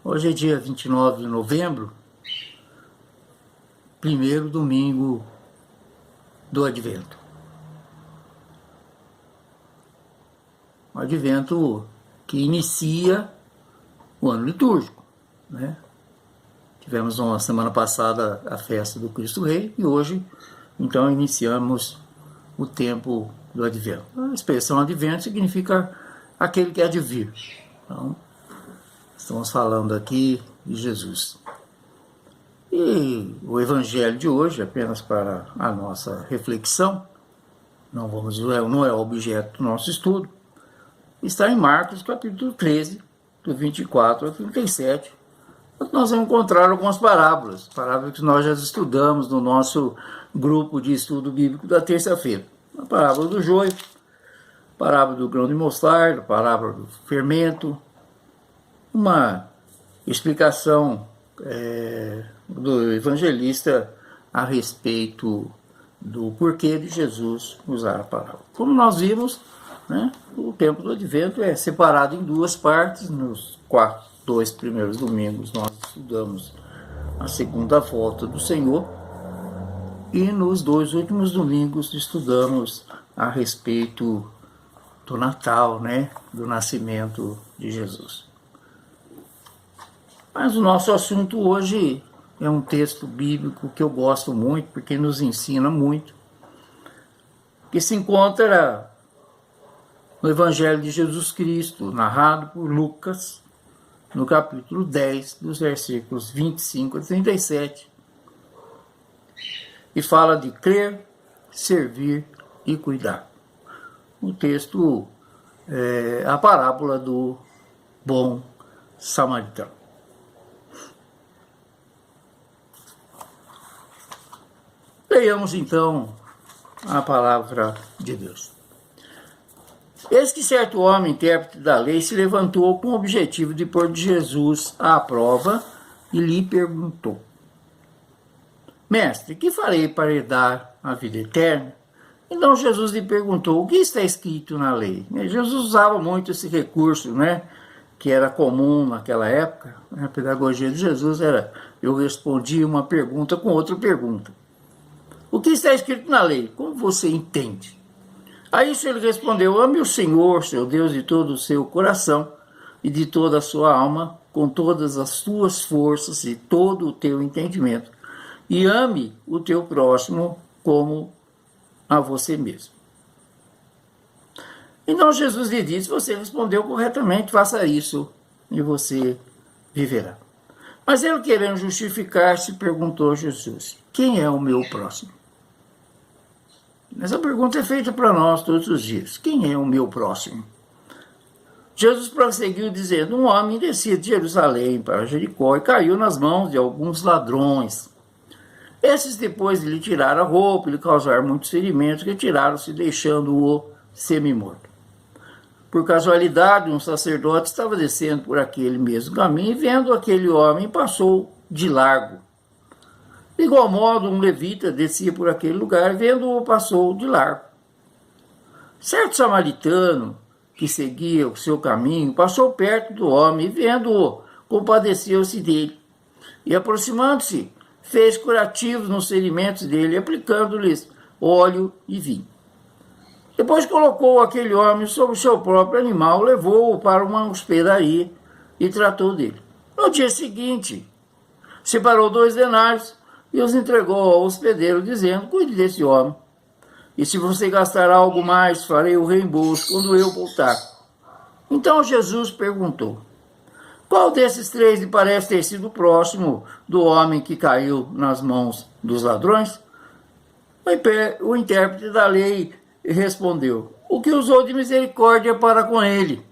Hoje é dia 29 de novembro, primeiro domingo do Advento. O Advento que inicia o ano litúrgico, né? Tivemos na semana passada a festa do Cristo Rei e hoje, então, iniciamos o tempo do Advento. A expressão Advento significa aquele que há de vir. Então, estamos falando aqui de Jesus. E o Evangelho de hoje, apenas para a nossa reflexão, não é objeto do nosso estudo, está em Marcos capítulo 13, do 24 ao 37, onde nós vamos encontrar algumas parábolas que nós já estudamos no nosso grupo de estudo bíblico da terça-feira. A parábola do joio, a parábola do grão de mostarda, a parábola do fermento, uma explicação do evangelista a respeito do porquê de Jesus usar a parábola. Como nós vimos, né, o tempo do Advento é separado em duas partes. Nos dois primeiros domingos nós estudamos a segunda volta do Senhor e nos dois últimos domingos estudamos a respeito do Natal, né, do nascimento de Jesus. Mas o nosso assunto hoje é um texto bíblico que eu gosto muito, porque nos ensina muito, que se encontra no Evangelho de Jesus Cristo, narrado por Lucas, no capítulo 10, dos versículos 25 a 37, e fala de crer, servir e cuidar. O texto é a parábola do bom samaritano. Leiamos então a palavra de Deus. Eis que certo homem, intérprete da lei, se levantou com o objetivo de pôr Jesus à prova e lhe perguntou: Mestre, que farei para herdar a vida eterna? Então Jesus lhe perguntou: o que está escrito na lei? Jesus usava muito esse recurso, né, que era comum naquela época. A pedagogia de Jesus era: eu respondia uma pergunta com outra pergunta. O que está escrito na lei? Como você entende? A isso ele respondeu: ame o Senhor, seu Deus, de todo o seu coração e de toda a sua alma, com todas as suas forças e todo o teu entendimento. E ame o teu próximo como a você mesmo. Então Jesus lhe disse: você respondeu corretamente, faça isso e você viverá. Mas ele, querendo justificar-se, perguntou a Jesus: quem é o meu próximo? Essa pergunta é feita para nós todos os dias. Quem é o meu próximo? Jesus prosseguiu dizendo: um homem descia de Jerusalém para Jericó e caiu nas mãos de alguns ladrões. Esses, depois de lhe tirar a roupa e lhe causar muitos ferimentos, retiraram-se, deixando-o semi-morto. Por casualidade, um sacerdote estava descendo por aquele mesmo caminho e, vendo aquele homem, passou de largo. De igual modo, um levita descia por aquele lugar, vendo-o, passou de largo. Certo samaritano, que seguia o seu caminho, passou perto do homem e, vendo-o, compadeceu-se dele. E, aproximando-se, fez curativos nos ferimentos dele, aplicando-lhes óleo e vinho. Depois colocou aquele homem sobre o seu próprio animal, levou-o para uma hospedaria e tratou dele. No dia seguinte, separou 2 denários e os entregou ao hospedeiro, dizendo: cuide desse homem, e se você gastar algo mais, farei o reembolso quando eu voltar. Então Jesus perguntou: qual desses 3 lhe parece ter sido próximo do homem que caiu nas mãos dos ladrões? O intérprete da lei respondeu: o que usou de misericórdia para com ele.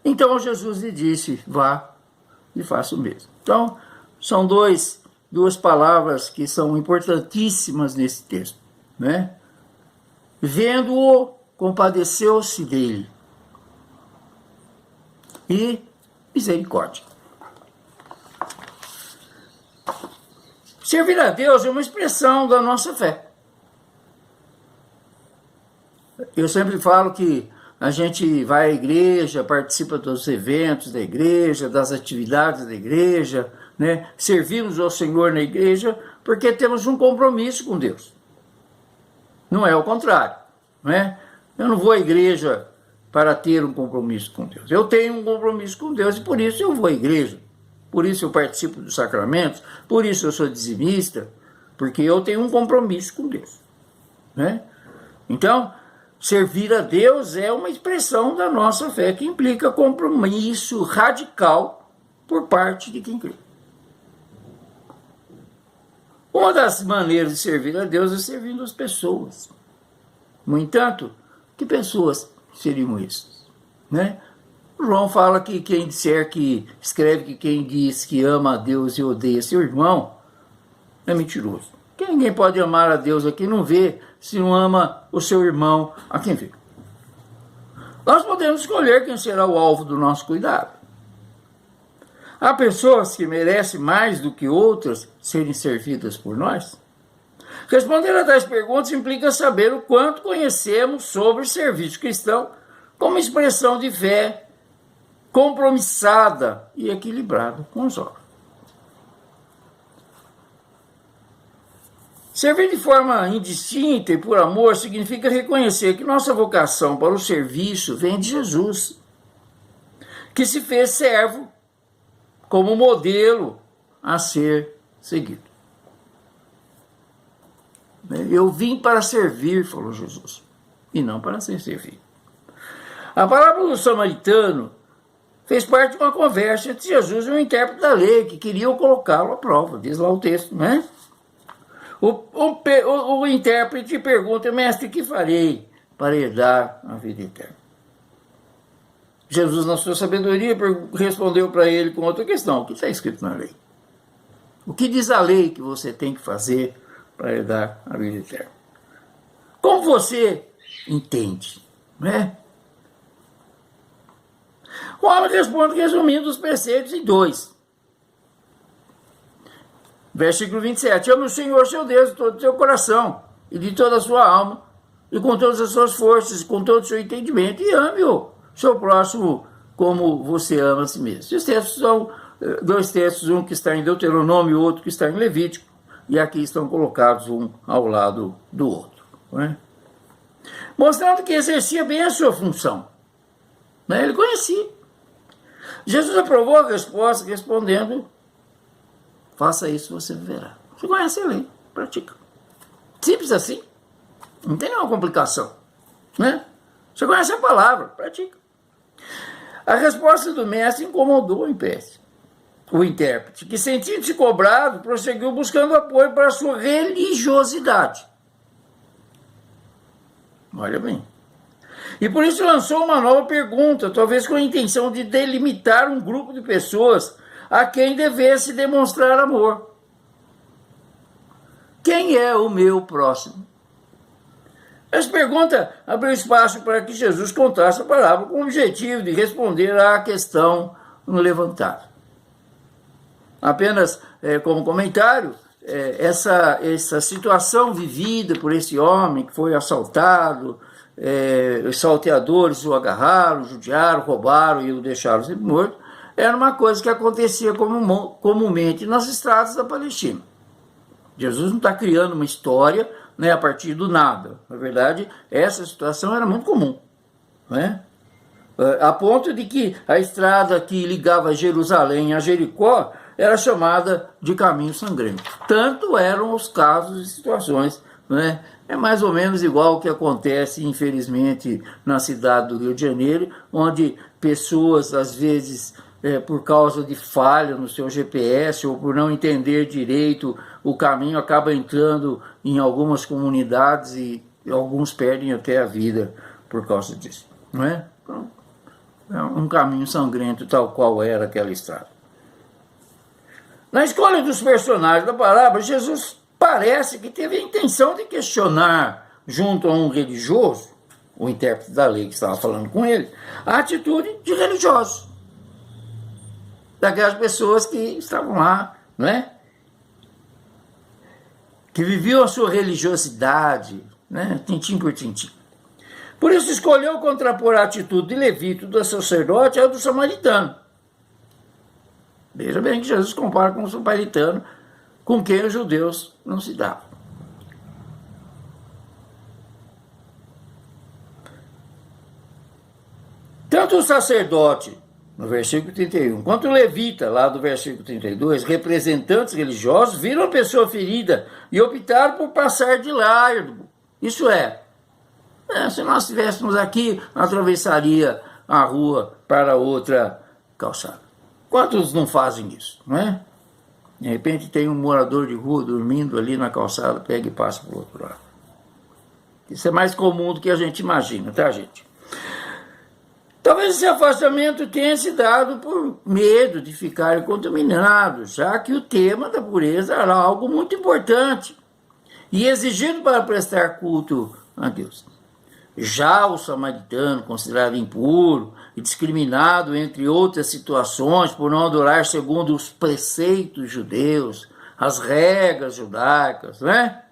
Então Jesus lhe disse: vá e faça o mesmo. Então, são duas palavras que são importantíssimas nesse texto, né? Vendo-o, compadeceu-se dele. E misericórdia. Servir a Deus é uma expressão da nossa fé. Eu sempre falo que a gente vai à igreja, participa dos eventos da igreja, das atividades da igreja, né? Servimos ao Senhor na igreja porque temos um compromisso com Deus. Não é o contrário, não é? Eu não vou à igreja para ter um compromisso com Deus. Eu tenho um compromisso com Deus e por isso eu vou à igreja. Por isso eu participo dos sacramentos, por isso eu sou dizimista, porque eu tenho um compromisso com Deus, né? Então, servir a Deus é uma expressão da nossa fé que implica compromisso radical por parte de quem crê. Uma das maneiras de servir a Deus é servindo as pessoas. No entanto, que pessoas seriam essas, né? João fala que quem disser que, escreve que quem diz que ama a Deus e odeia seu irmão é mentiroso. Que ninguém pode amar a Deus a quem não vê, se não ama o seu irmão a quem vê. Nós podemos escolher quem será o alvo do nosso cuidado. Há pessoas que merecem mais do que outras serem servidas por nós? Responder a tais perguntas implica saber o quanto conhecemos sobre o serviço cristão como expressão de fé compromissada e equilibrada com os homens. Servir de forma indistinta e por amor significa reconhecer que nossa vocação para o serviço vem de Jesus, que se fez servo como modelo a ser seguido. Eu vim para servir, falou Jesus, e não para ser servido. A parábola do samaritano fez parte de uma conversa entre Jesus e um intérprete da lei, que queriam colocá-lo à prova, diz lá o texto, né? O intérprete pergunta: mestre, que farei para herdar a vida eterna? Jesus, na sua sabedoria, respondeu para ele com outra questão: o que está escrito na lei? O que diz a lei que você tem que fazer para herdar a vida eterna? Como você entende, né? O homem responde resumindo os preceitos em 2. Versículo 27. Ame o Senhor seu Deus de todo o seu coração e de toda a sua alma e com todas as suas forças e com todo o seu entendimento, e ame-o, seu próximo, como você ama a si mesmo. Os textos são 2 textos, um que está em Deuteronômio e outro que está em Levítico, e aqui estão colocados um ao lado do outro, né? Mostrando que exercia bem a sua função, né? Ele conhecia. Jesus aprovou a resposta respondendo: faça isso, você viverá. Você conhece a lei, pratica. Simples assim. Não tem nenhuma complicação, né? Você conhece a palavra, pratica. A resposta do mestre incomodou o intérprete, que, sentindo-se cobrado, prosseguiu buscando apoio para a sua religiosidade. Olha bem. E por isso lançou uma nova pergunta, talvez com a intenção de delimitar um grupo de pessoas a quem devesse demonstrar amor. Quem é o meu próximo? Essa pergunta abriu espaço para que Jesus contasse a palavra com o objetivo de responder à questão levantada. Apenas como comentário, essa situação vivida por esse homem que foi assaltado, os salteadores o agarraram, judiaram, roubaram e o deixaram sempre morto, era uma coisa que acontecia comumente nas estradas da Palestina. Jesus não está criando uma história, né, a partir do nada. Na verdade, essa situação era muito comum, né? A ponto de que a estrada que ligava Jerusalém a Jericó era chamada de caminho sangrento. Tanto eram os casos e situações, né? É mais ou menos igual o que acontece, infelizmente, na cidade do Rio de Janeiro, onde pessoas, às vezes, por causa de falha no seu GPS ou por não entender direito o caminho, acaba entrando em algumas comunidades e alguns perdem até a vida por causa disso, não é? Então, é um caminho sangrento tal qual era aquela estrada. Na escolha dos personagens da parábola, Jesus parece que teve a intenção de questionar, junto a um religioso, o intérprete da lei que estava falando com ele, a atitude de religiosos, daquelas pessoas que estavam lá, não é? Que viviam a sua religiosidade, né? Tintim por tintim. Por isso escolheu contrapor a atitude de levita do sacerdote ao do samaritano. Veja bem que Jesus compara com o samaritano, com quem os judeus não se davam. Tanto o sacerdote, no versículo 31, quanto o levita, lá do versículo 32, representantes religiosos, viram a pessoa ferida e optaram por passar de largo. Isso se nós estivéssemos aqui, atravessaria a rua para outra calçada. Quantos não fazem isso, não é? De repente tem um morador de rua dormindo ali na calçada, pega e passa para o outro lado. Isso é mais comum do que a gente imagina, tá, gente? Talvez esse afastamento tenha se dado por medo de ficarem contaminados, já que o tema da pureza era algo muito importante e exigido para prestar culto a Deus. Já o samaritano, considerado impuro e discriminado, entre outras situações, por não adorar segundo os preceitos judeus, as regras judaicas, né?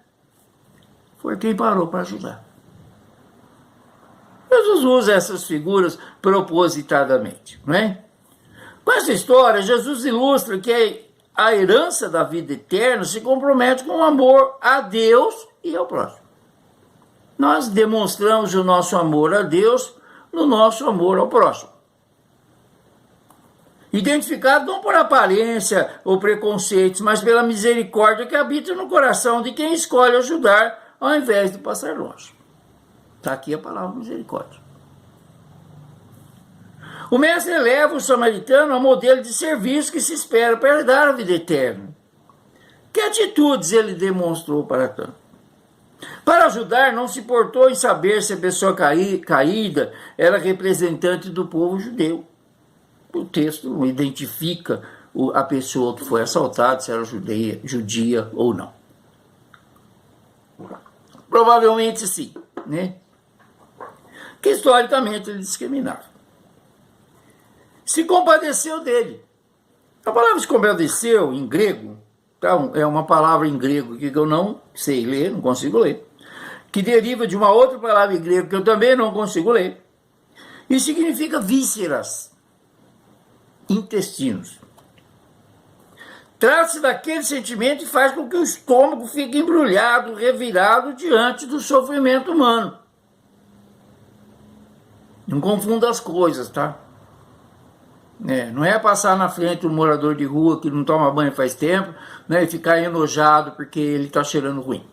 Foi quem parou para ajudar. Jesus usa essas figuras propositadamente, né? Com essa história, Jesus ilustra que a herança da vida eterna se compromete com o amor a Deus e ao próximo. Nós demonstramos o nosso amor a Deus no nosso amor ao próximo. Identificado não por aparência ou preconceitos, mas pela misericórdia que habita no coração de quem escolhe ajudar ao invés de passar longe. Está aqui a palavra misericórdia. O mestre eleva o samaritano a modelo de serviço que se espera para dar a vida eterna. Que atitudes ele demonstrou para tanto? Para ajudar, não se importou em saber se a pessoa caída era representante do povo judeu. O texto não identifica a pessoa que foi assaltada, se era judia ou não. Provavelmente sim, né? Que historicamente ele discriminava. Se compadeceu dele. A palavra se compadeceu em grego, tá? É uma palavra em grego que eu não sei ler, não consigo ler, que deriva de uma outra palavra em grego que eu também não consigo ler, e significa vísceras, intestinos. Trata-se daquele sentimento que faz com que o estômago fique embrulhado, revirado diante do sofrimento humano. Não confunda as coisas, tá? Não é passar na frente um morador de rua que não toma banho faz tempo, né, e ficar enojado porque ele está cheirando ruim.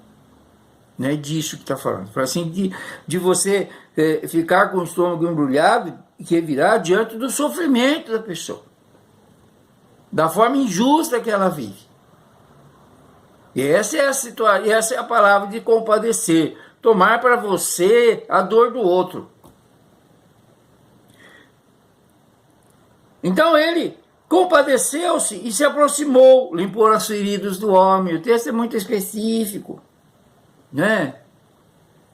Não é disso que está falando. Fala assim, de você ficar com o estômago embrulhado e revirar diante do sofrimento da pessoa. Da forma injusta que ela vive. E essa é a situação, essa é a palavra de compadecer. Tomar para você a dor do outro. Então ele compadeceu-se e se aproximou, limpou as feridas do homem. O texto é muito específico, né?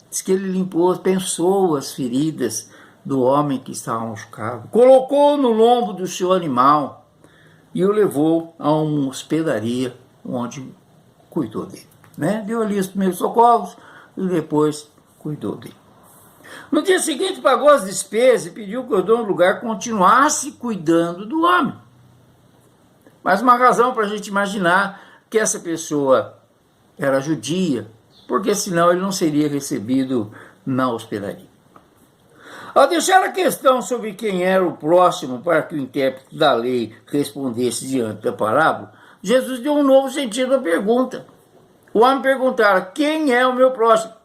Diz que ele limpou, pensou as feridas do homem que estava machucado, colocou no lombo do seu animal e o levou a uma hospedaria onde cuidou dele, né? Deu ali os primeiros socorros e depois cuidou dele. No dia seguinte pagou as despesas e pediu que o dono do lugar continuasse cuidando do homem. Mas uma razão para a gente imaginar que essa pessoa era judia, porque senão ele não seria recebido na hospedaria. Ao deixar a questão sobre quem era o próximo para que o intérprete da lei respondesse diante da parábola, Jesus deu um novo sentido à pergunta. O homem perguntara: quem é o meu próximo?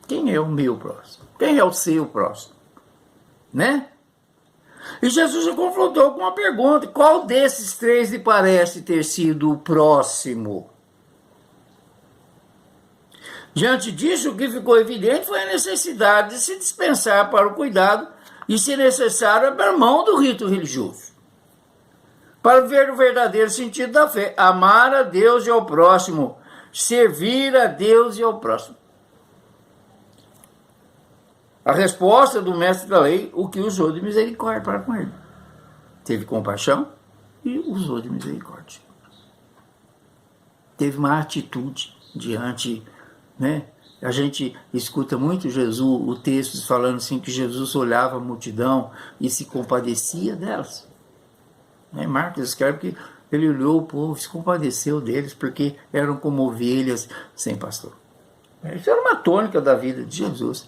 Quem é o meu próximo? Quem é o seu próximo? Né? E Jesus o confrontou com uma pergunta: qual desses três lhe parece ter sido o próximo? Diante disso, o que ficou evidente foi a necessidade de se dispensar para o cuidado e, se necessário, abrir mão do rito religioso. Para ver o verdadeiro sentido da fé, amar a Deus e ao próximo, servir a Deus e ao próximo. A resposta do mestre da lei, o que usou de misericórdia para com ele. Teve compaixão e usou de misericórdia. Teve uma atitude diante, né, A gente escuta muito Jesus, o texto falando assim que Jesus olhava a multidão e se compadecia delas. Marcos escreve que ele olhou o povo, se compadeceu deles, porque eram como ovelhas sem pastor. Isso era uma tônica da vida de Jesus,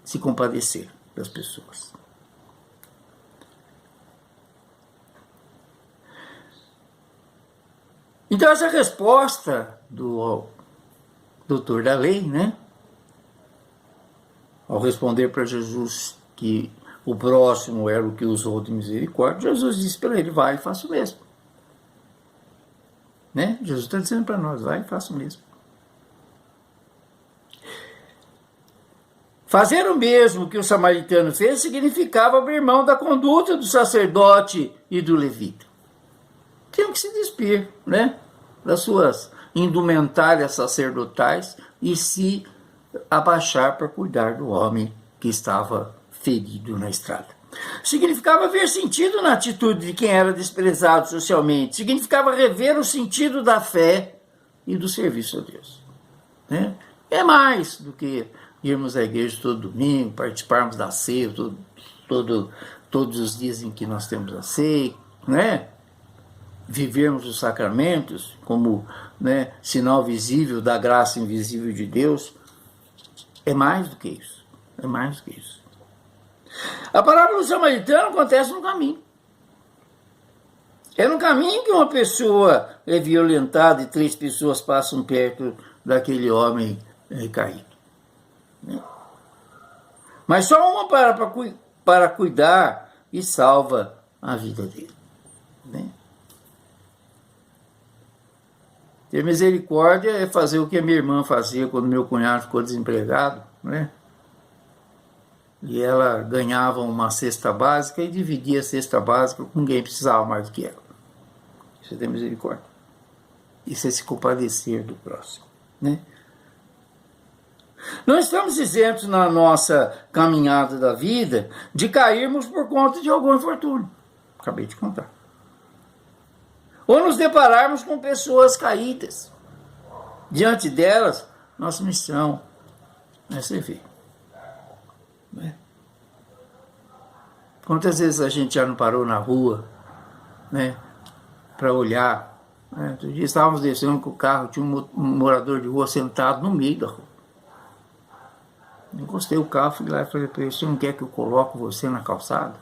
se compadecer das pessoas. Então essa resposta do doutor da lei, né, ao responder para Jesus que o próximo era o que usou de misericórdia, Jesus disse para ele: vai e faça o mesmo. Né? Jesus está dizendo para nós: vai e faça o mesmo. Fazer o mesmo que o samaritano fez significava abrir mão da conduta do sacerdote e do levita. Tinham que se despir, né, das suas indumentárias sacerdotais e se abaixar para cuidar do homem que estava ferido na estrada. Significava ver sentido na atitude de quem era desprezado socialmente. Significava rever o sentido da fé e do serviço a Deus. Né? É mais do que irmos à igreja todo domingo, participarmos da ceia todos os dias em que nós temos a ceia, né? Vivermos os sacramentos como, né, sinal visível da graça invisível de Deus. É mais do que isso. É mais do que isso. A parábola do samaritano acontece no caminho. É no caminho que uma pessoa é violentada e 3 pessoas passam perto daquele homem caído. Mas só uma para cuidar e salva a vida dele. Né? Ter misericórdia é fazer o que a minha irmã fazia quando meu cunhado ficou desempregado, né? E ela ganhava uma cesta básica e dividia a cesta básica com quem precisava mais do que ela. Isso é ter misericórdia. Isso é se compadecer do próximo, né? Não estamos isentos na nossa caminhada da vida de cairmos por conta de algum infortúnio. Acabei de contar. Ou nos depararmos com pessoas caídas. Diante delas, nossa missão é servir. Né? Quantas vezes a gente já não parou na rua, né, para olhar? Né? Outro dia estávamos descendo com o carro, tinha um morador de rua sentado no meio da rua. Encostei o carro, fui lá e falei para ele: você não quer que eu coloque você na calçada?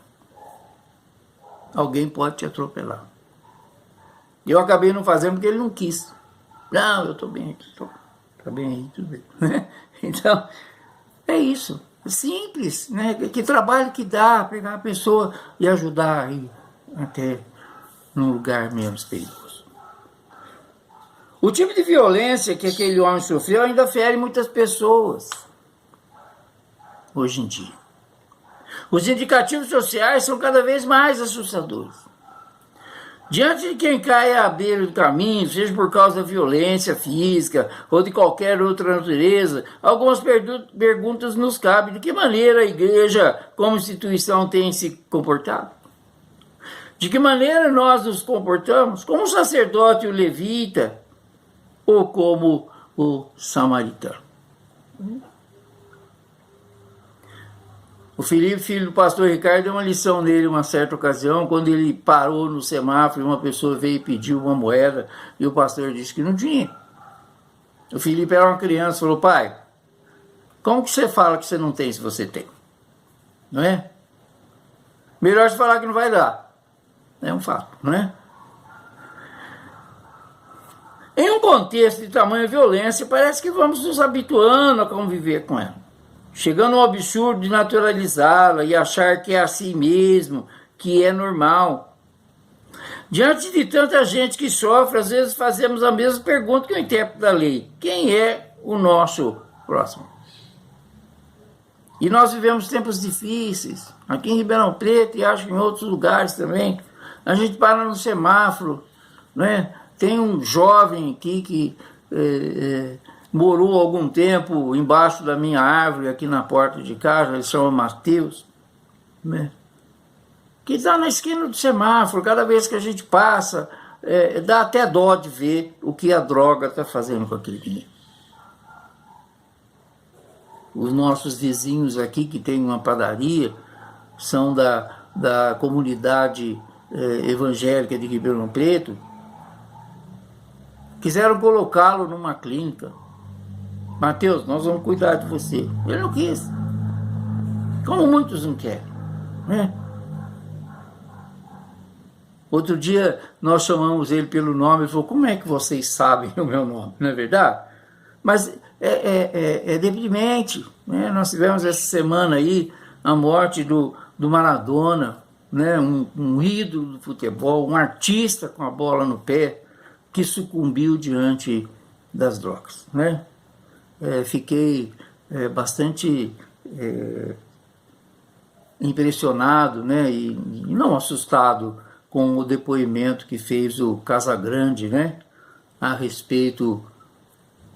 Alguém pode te atropelar. Eu acabei não fazendo porque ele não quis. Não, eu estou bem aqui. Está bem aí, tudo bem. Então, é isso. Simples, né? Que trabalho que dá pegar a pessoa e ajudar aí até num lugar menos perigoso. O tipo de violência que aquele homem sofreu ainda fere muitas pessoas hoje em dia. Os indicativos sociais são cada vez mais assustadores. Diante de quem cai à beira do caminho, seja por causa da violência física ou de qualquer outra natureza, algumas perguntas nos cabem: de que maneira a igreja, como instituição, tem se comportado? De que maneira nós nos comportamos? Como o sacerdote e o levita, ou como o samaritano? O Felipe, filho do pastor Ricardo, deu uma lição nele uma certa ocasião, quando ele parou no semáforo e uma pessoa veio e pediu uma moeda e o pastor disse que não tinha. O Felipe era uma criança, falou: pai, como que você fala que você não tem se você tem? Não é? Melhor você falar que não vai dar. É um fato, não é? Em um contexto de tamanha violência, parece que vamos nos habituando a conviver com ela, chegando ao absurdo de naturalizá-la e achar que é assim mesmo, que é normal. Diante de tanta gente que sofre, às vezes fazemos a mesma pergunta que o intérprete da lei: quem é o nosso próximo? E nós vivemos tempos difíceis, aqui em Ribeirão Preto e acho que em outros lugares também. A gente para no semáforo, né? Tem um jovem aqui que morou algum tempo embaixo da minha árvore, aqui na porta de casa, ele se chama Mateus, né? Que está na esquina do semáforo. Cada vez que a gente passa, dá até dó de ver o que a droga está fazendo com aquele menino. os nossos vizinhos aqui que tem uma padaria, são da comunidade evangélica de Ribeirão Preto, quiseram colocá-lo numa clínica. Mateus, nós vamos cuidar de você. Ele não quis. Como muitos não querem, né? Outro dia nós chamamos ele pelo nome, ele falou, como é que vocês sabem o meu nome? Não é verdade? Mas é deprimente, né? Nós tivemos essa semana aí a morte do Maradona, né? Um ídolo do futebol, um artista com a bola no pé, que sucumbiu diante das drogas, né? Fiquei bastante impressionado, né? E não assustado com o depoimento que fez o Casagrande, né? A respeito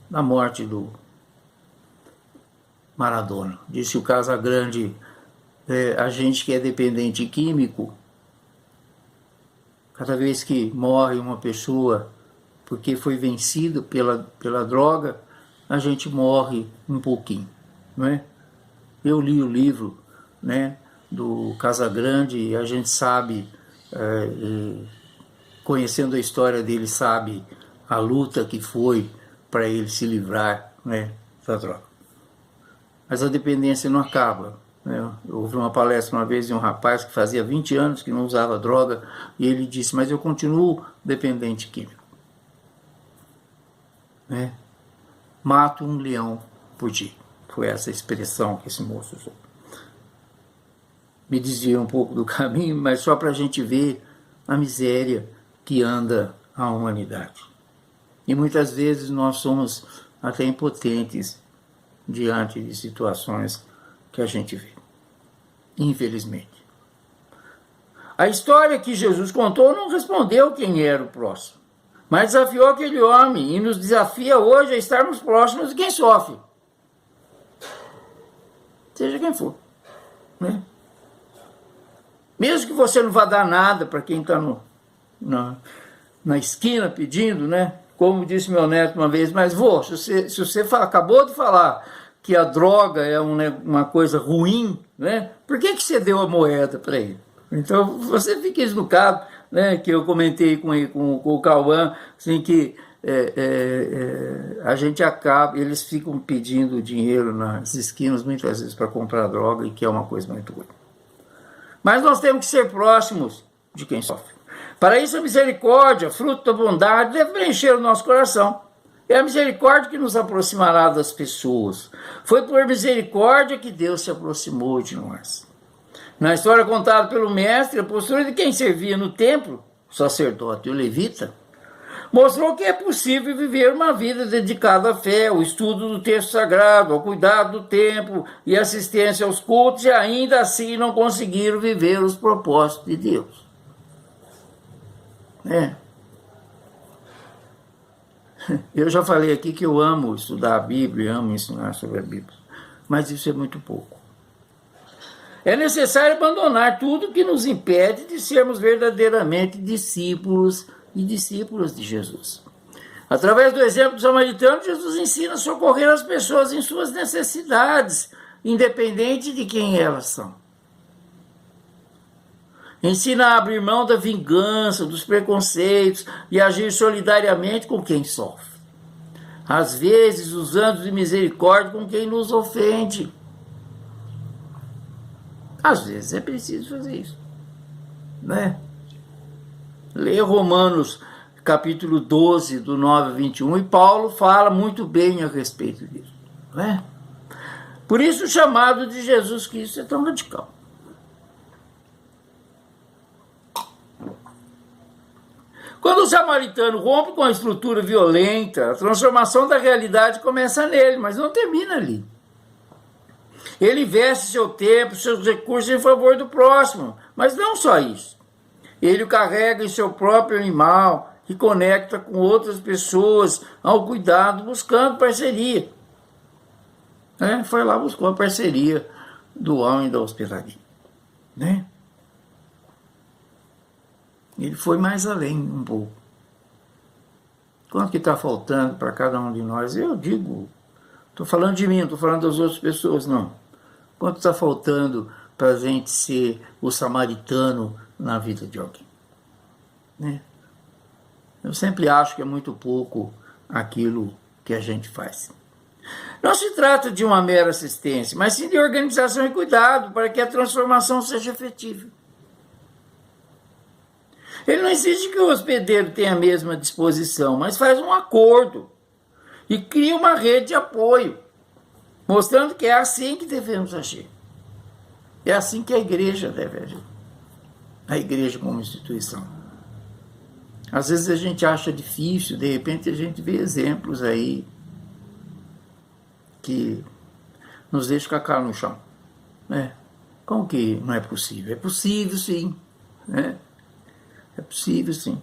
da morte do Maradona. Disse o Casagrande, a gente que é dependente químico, cada vez que morre uma pessoa porque foi vencido pela droga, a gente morre um pouquinho, não é? Eu li o livro, né, do Casagrande e a gente sabe, conhecendo a história dele, sabe a luta que foi para ele se livrar, né, da droga. Mas a dependência não acaba, né? Eu ouvi uma palestra uma vez de um rapaz que fazia 20 anos que não usava droga e ele disse, mas eu continuo dependente químico, né? Mato um leão por dia. Foi essa expressão que esse moço usou. Me desvia um pouco do caminho, mas só para a gente ver a miséria que anda a humanidade. E muitas vezes nós somos até impotentes diante de situações que a gente vê. Infelizmente. A história que Jesus contou não respondeu quem era o próximo, mas desafiou aquele homem e nos desafia hoje a estarmos próximos de quem sofre. Seja quem for, né? Mesmo que você não vá dar nada para quem está na esquina pedindo, né? Como disse meu neto uma vez, mas vô, se você acabou de falar que a droga é uma coisa ruim, né? Por que você deu a moeda para ele? Então você fica educado, né? Que eu comentei com o Cauã, assim, que a gente acaba, eles ficam pedindo dinheiro nas esquinas muitas vezes para comprar droga, e que é uma coisa muito ruim. Mas nós temos que ser próximos de quem sofre. Para isso a misericórdia, fruto da bondade, deve preencher o nosso coração. É a misericórdia que nos aproximará das pessoas. Foi por misericórdia que Deus se aproximou de nós. Na história contada pelo mestre, a postura de quem servia no templo, o sacerdote e o levita, mostrou que é possível viver uma vida dedicada à fé, ao estudo do texto sagrado, ao cuidado do templo e assistência aos cultos, e ainda assim não conseguiram viver os propósitos de Deus. Eu já falei aqui que eu amo estudar a Bíblia, amo ensinar sobre a Bíblia, mas isso é muito pouco. É necessário abandonar tudo que nos impede de sermos verdadeiramente discípulos e discípulas de Jesus. Através do exemplo do samaritano, Jesus ensina a socorrer as pessoas em suas necessidades, independente de quem elas são. Ensina a abrir mão da vingança, dos preconceitos e agir solidariamente com quem sofre. Às vezes, usando de misericórdia com quem nos ofende. Às vezes é preciso fazer isso, né? Leia Romanos, capítulo 12, do 9 a 21, e Paulo fala muito bem a respeito disso, né? Por isso o chamado de Jesus Cristo é tão radical. Quando o samaritano rompe com a estrutura violenta, a transformação da realidade começa nele, mas não termina ali. Ele investe seu tempo, seus recursos em favor do próximo, mas não só isso. Ele o carrega em seu próprio animal e conecta com outras pessoas ao cuidado, buscando parceria. Foi lá, buscou a parceria do homem da hospedaria, né? Ele foi mais além um pouco. Quanto que está faltando para cada um de nós? Eu digo Estou falando de mim, não estou falando das outras pessoas, não. Quanto está faltando para a gente ser o samaritano na vida de alguém? Né? Eu sempre acho que é muito pouco aquilo que a gente faz. Não se trata de uma mera assistência, mas sim de organização e cuidado para que a transformação seja efetiva. Ele não exige que o hospedeiro tenha a mesma disposição, mas faz um acordo e cria uma rede de apoio, mostrando que é assim que devemos agir. É assim que a igreja deve agir. A igreja como instituição. Às vezes a gente acha difícil, de repente a gente vê exemplos aí que nos deixam com a cara no chão. Né? Como que não é possível? É possível sim. Né? É possível sim.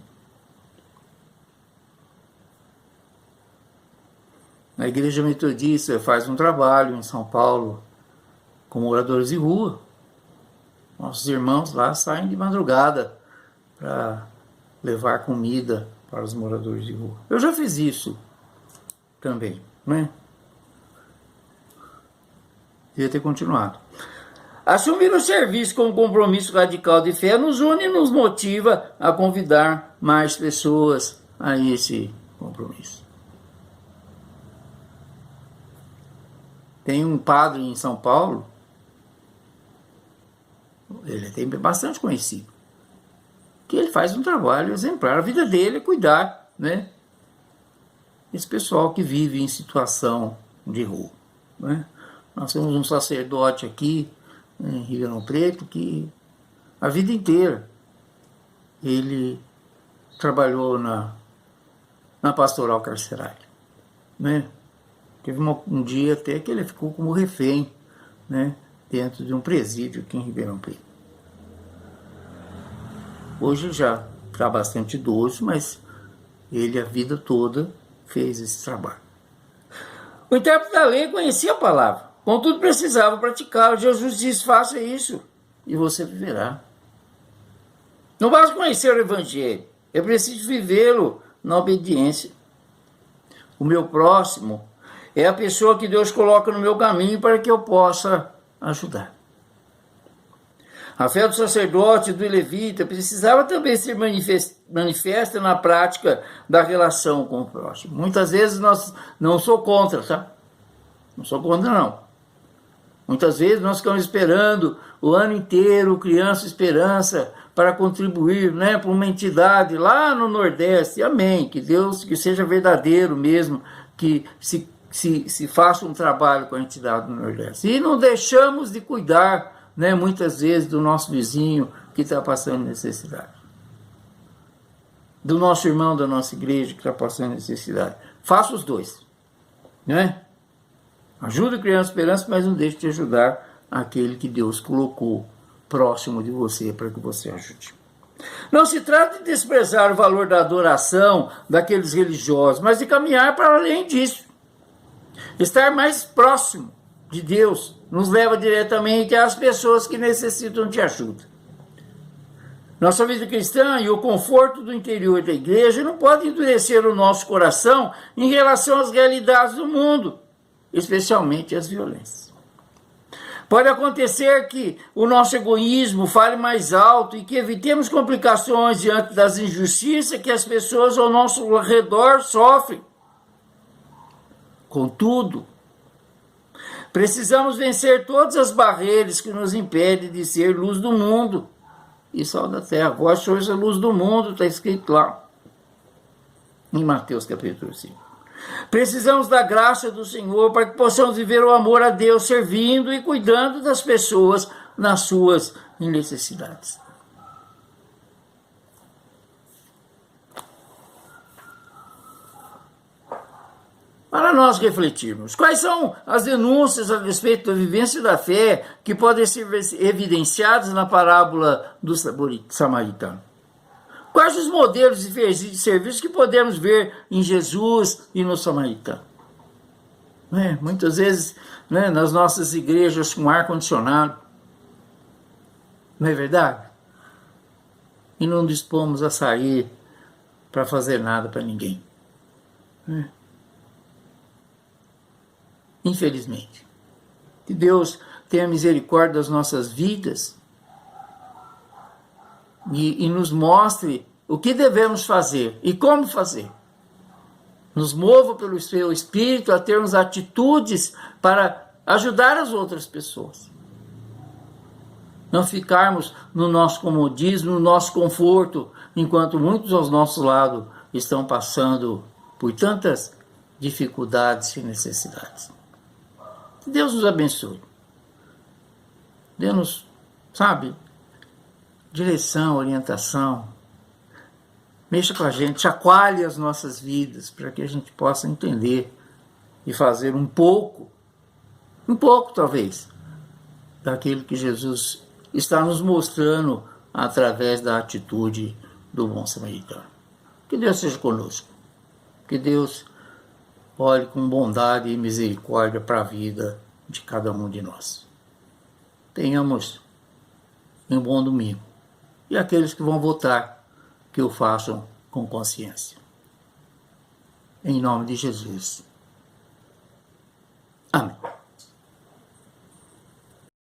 A igreja metodista faz um trabalho em São Paulo com moradores de rua. Nossos irmãos lá saem de madrugada para levar comida para os moradores de rua. Eu já fiz isso também, né? Devia ter continuado. Assumir o serviço com um compromisso radical de fé nos une e nos motiva a convidar mais pessoas a esse compromisso. Tem um padre em São Paulo, ele é bastante conhecido, que ele faz um trabalho exemplar. A vida dele é cuidar, né? Esse pessoal que vive em situação de rua, né? Nós temos um sacerdote aqui em Ribeirão Preto que a vida inteira ele trabalhou na pastoral carcerária, né? Teve um dia até que ele ficou como refém, né, dentro de um presídio aqui em Ribeirão Preto. Hoje já está bastante idoso, mas ele a vida toda fez esse trabalho. O intérprete da lei conhecia a palavra, contudo precisava praticá-la. Jesus diz: faça isso e você viverá. Não basta conhecer o Evangelho, é preciso vivê-lo na obediência. O meu próximo é a pessoa que Deus coloca no meu caminho para que eu possa ajudar. A fé do sacerdote e do levita precisava também ser manifesta na prática da relação com o próximo. Muitas vezes nós não sou contra, tá? Não sou contra, não. Muitas vezes nós ficamos esperando o ano inteiro, criança esperança, para contribuir, né, para uma entidade lá no Nordeste. Amém. Que Deus, que seja verdadeiro mesmo, que se faça um trabalho com a entidade do Nordeste. E não deixamos de cuidar, né, muitas vezes, do nosso vizinho que está passando necessidade. Do nosso irmão da nossa igreja que está passando necessidade. Faça os dois. Né? Ajuda a criança esperança, mas não deixe de ajudar aquele que Deus colocou próximo de você para que você ajude. Não se trata de desprezar o valor da adoração daqueles religiosos, mas de caminhar para além disso. Estar mais próximo de Deus nos leva diretamente às pessoas que necessitam de ajuda. Nossa vida cristã e o conforto do interior da igreja não podem endurecer o nosso coração em relação às realidades do mundo, especialmente as violências. Pode acontecer que o nosso egoísmo fale mais alto e que evitemos complicações diante das injustiças que as pessoas ao nosso redor sofrem. Contudo, precisamos vencer todas as barreiras que nos impedem de ser luz do mundo e sal da terra. Vós sois a luz do mundo, está escrito lá em Mateus capítulo 5. Precisamos da graça do Senhor para que possamos viver o amor a Deus, servindo e cuidando das pessoas nas suas necessidades. Para nós refletirmos, quais são as denúncias a respeito da vivência da fé que podem ser evidenciadas na parábola do samaritano? Quais os modelos de serviço que podemos ver em Jesus e no samaritano? Muitas vezes, nas nossas igrejas com ar-condicionado, não é verdade? E não dispomos a sair para fazer nada para ninguém. infelizmente. Que Deus tenha misericórdia das nossas vidas e nos mostre o que devemos fazer e como fazer. Nos mova pelo seu Espírito a termos atitudes para ajudar as outras pessoas. Não ficarmos no nosso comodismo, no nosso conforto, enquanto muitos aos nossos lados estão passando por tantas dificuldades e necessidades. Que Deus nos abençoe. Dê-nos, direção, orientação. Mexa com a gente, chacoalhe as nossas vidas para que a gente possa entender e fazer um pouco talvez, daquilo que Jesus está nos mostrando através da atitude do bom samaritano. Que Deus seja conosco. Que Deus olhe com bondade e misericórdia para a vida de cada um de nós. Tenhamos um bom domingo. E aqueles que vão votar, que o façam com consciência. Em nome de Jesus. Amém.